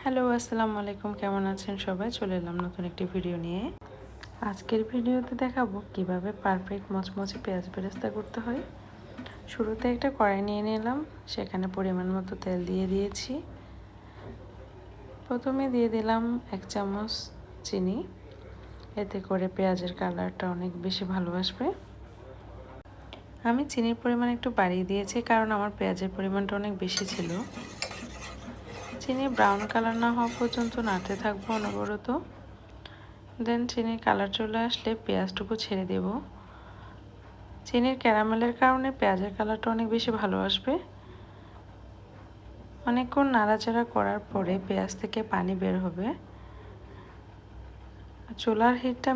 Hello, আসসালামু আলাইকুম। কেমন আছেন সবাই? চলে এলাম নতুন একটি ভিডিও নিয়ে। আজকের ভিডিওতে দেখাবো কিভাবে পারফেক্ট মচমচে পেঁয়াজ বেরেস্তা করতে হয়। শুরুতে একটা কড়াই নিয়ে নিলাম, সেখানে পরিমাণ মতো তেল দিয়ে দিয়েছি। প্রথমে দিয়ে দিলাম 1 চামচ চিনি, এতে করে পেঁয়াজের কালারটা অনেক বেশি ভালো আসবে। আমি চিনির পরিমাণ একটু বাড়িয়ে দিয়েছি কারণ আমার পেঁয়াজের পরিমাণটা অনেক বেশি ছিল। চিনি ব্রাউন কালার না হওয়া পর্যন্ত নাড়তে থাকবো অনবরত। দেন চিনির কালার চলে আসলে পেঁয়াজটুকু ছেড়ে দেব। চিনির ক্যারামেলের কারণে পেঁয়াজের কালারটা অনেক বেশি ভালো আসবে। অনেকক্ষণ নাড়াচাড়া করার পরে পেঁয়াজ থেকে পানি বের হবে। চুলার হিটটা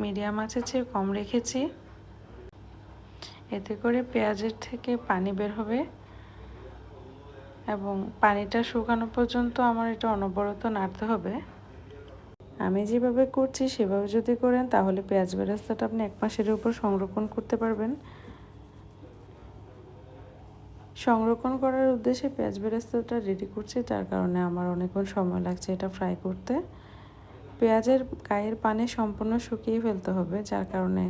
মিডিয়াম আঁচে চেয়ে কম রেখেছি, এতে করে পেঁয়াজের থেকে পানি বের হবে এবং পানিটা শুকানো পর্যন্ত আমার এটা অনবরত নাড়তে হবে। আমি যেভাবে করছি সেভাবে যদি করেন তাহলে পেঁয়াজ বেরেস্তাটা আপনি 1 মাসের উপর সংরক্ষণ করতে পারবেন। সংরক্ষণ করার উদ্দেশ্যে পেঁয়াজ বেরেস্তাটা রেডি করছি, যার কারণে আমার অনেকক্ষণ সময় লাগছে এটা ফ্রাই করতে। পেঁয়াজের গায়ের পানি সম্পূর্ণ শুকিয়ে ফেলতে হবে, যার কারণে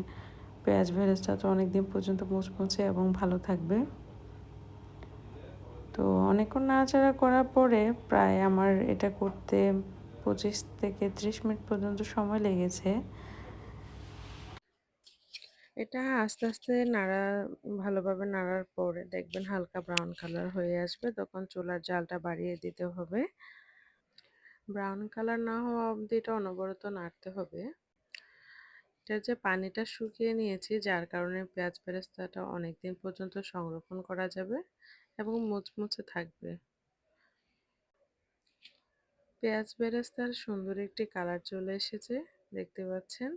পেঁয়াজ বেরেস্তাটা অনেক দিন পর্যন্ত মুচমুচে এবং ভালো থাকবে। তো অনেকক্ষণ নাড়াচাড়া করার পরে প্রায় আমার এটা করতে 25 থেকে 30 মিনিট পর্যন্ত সময় লেগেছে। এটা আস্তে আস্তে ভালোভাবে নাড়ার পরে দেখবেন হালকা ব্রাউন কালার হয়ে আসবে, তখন চুলার জালটা বাড়িয়ে দিতে হবে। ব্রাউন কালার না হওয়া অবধি এটা অনবরত নাড়তে হবে। এটার যে পানিটা শুকিয়ে নিয়েছি, যার কারণে পেঁয়াজ বেরেস্তাটা অনেকদিন পর্যন্ত সংরক্ষণ করা যাবে এবং মুচমুচে থাকবে। পেঁয়াজ বেরেস্তার সুন্দর একটি কালার চলে এসেছে, দেখতে পাচ্ছেন।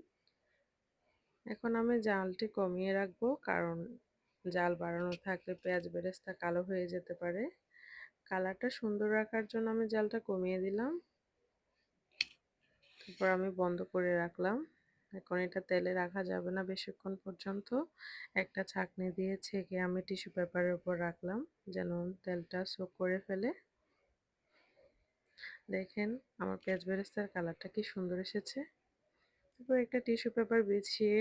এখন আমি জালটি কমিয়ে রাখবো, কারণ জাল বাড়ানো থাকলে পেঁয়াজ বেরেস্তা কালো হয়ে যেতে পারে। কালারটা সুন্দর রাখার জন্য আমি জালটা কমিয়ে দিলাম, তারপর আমি বন্ধ করে রাখলাম। এখন এটা তেলে রাখা যাবে না বেশিক্ষণ পর্যন্ত। একটা ছাঁকনি দিয়ে ছেঁকে আমি টিস্যু পেপারের উপর রাখলাম যেন তেলটা সোক করে ফেলে। দেখেন আমার পেঁয়াজ বেরেস্তার কালারটা কি সুন্দর এসেছে। তারপর একটা টিস্যু পেপার বিছিয়ে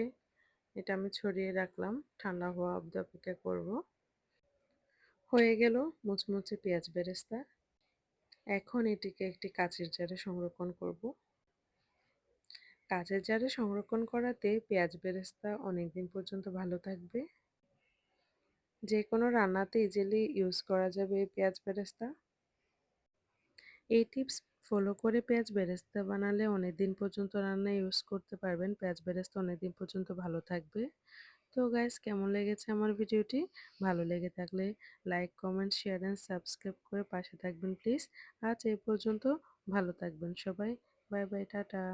এটা আমি ছড়িয়ে রাখলাম, ঠান্ডা হওয়া অবধি অপেক্ষা করব। হয়ে গেল মুচমুচে পেঁয়াজ বেরেস্তা। এখন এটিকে একটি কাঁচের জারে সংরক্ষণ করব। কাঁচের জারে সংরক্ষণ করাতে পেঁয়াজ বেরেস্তা অনেকদিন পর্যন্ত ভালো থাকবে। যে কোনো রান্নাতে ইজিলি ইউজ করা যাবে এই পেঁয়াজ বেরেস্তা। এই টিপস ফলো করে পেঁয়াজ বেরেস্তা বানালে অনেকদিন পর্যন্ত রান্না ইউজ করতে পারবেন। পেঁয়াজ বেরেস্তা অনেকদিন পর্যন্ত ভালো থাকবে। তো গাইস, কেমন লেগেছে আমার ভিডিওটি? ভালো লেগে থাকলে like, comment, share and subscribe করে পাশে থাকবেন প্লিজ। আজ এই পর্যন্ত। ভালো থাকবেন সবাই। Bye bye, tata.